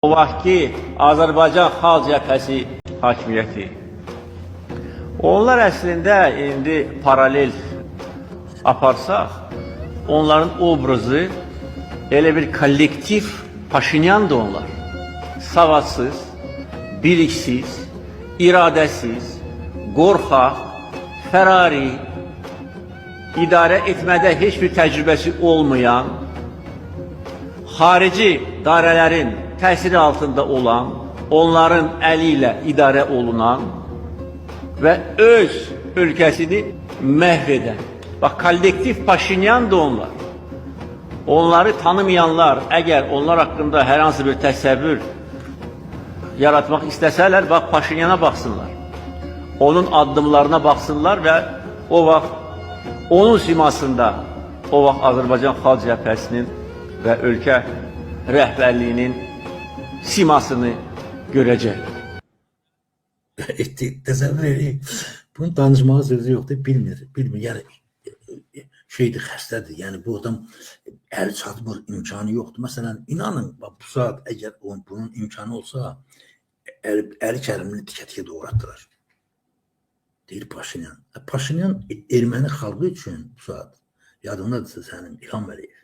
O vaxtki Azərbaycan Xalq Cəbhəsi hakimiyyəti. Onlar əslində indi paralel aparsaq, onların obrazı elə bir kollektiv Paşinyandır onlar. Savadsız, biliksiz, iradəsiz, qorxaq, fərari, idarə etmədə heç bir təcrübəsi olmayan, xarici dairələrin təsiri altında olan, onların əli ilə idarə olunan və öz ölkəsini məhv edən. Bax, kollektiv Paşinyandır onlar. Onları tanımayanlar, əgər onlar haqqında hər hansı bir təsəvvür yaratmaq istəsələr, bax, Paşinyana baxsınlar. Onun addımlarına baxsınlar və o vaxt onun simasında, o vaxt Azərbaycan Xalq Cəbhəsinin və ölkə rəhbərliyinin simasını görəcək. Təsəvvür edin, bunun danışmağa sözü yoxdur, bilmir, yəni şeydir, xəstədir, yəni bu adam əli çatmır, imkanı yoxdur. Məsələn, inanın, bu saat əgər bunun imkanı olsa, əli kərimini tikə-tikə doğratdırar. Deyir Paşinyan. Paşinyan erməni xalqı üçün bu saat, yadındadırsa sənin İlham Əliyev.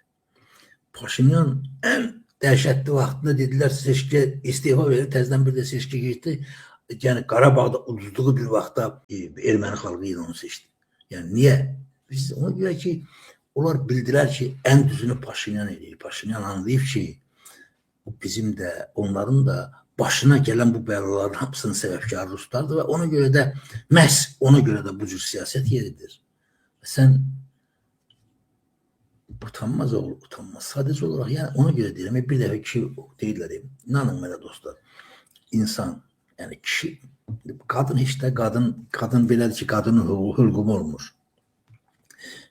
Paşinyan ən dəhşətli vaxtında dedilər, seçkiyə istifa verir, təzdən bir də seçki geçdi. Yəni Qarabağda uduzduğu bir vaxtda erməni xalqı ilə onu seçdi. Yəni niyə? Biz ona görə ki, onlar bildilər ki, ən düzünü Paşinyan edir. Paşinyan anlayıb ki, bizim də, onların da başına gələn bu bəlaların hamısının səbəbkarı Ruslardır və ona görə də, məhz ona görə də bu cür siyasət yeridir. Sən utanmaz olur, utanmaz. Sadəcə olaraq, yəni ona görə deyirəm, bir dəfə kişi deyirlər, inanın mənə dostlar, insan, yəni kişi, qadın heç də, qadın belədir ki, qadının hülqum olmur.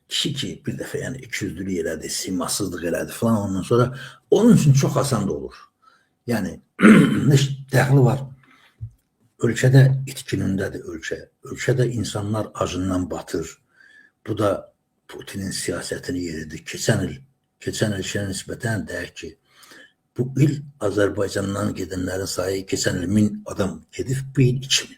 Kişi ki, bir dəfə yəni ikiyüzlülük elədi, simasızlıq elədi falan, ondan sonra onun üçün çox asan da olur. Yəni, nə dəxli var? Ölkədə itkinindədir ölkə. Ölkədə insanlar acından batır. Bu da Putinin siyasətini yeridir. Keçən il işə nisbətən deyək ki, bu il Azərbaycandan gedənlərin sayı, keçən il 1000 adam gedib, bu il 2000.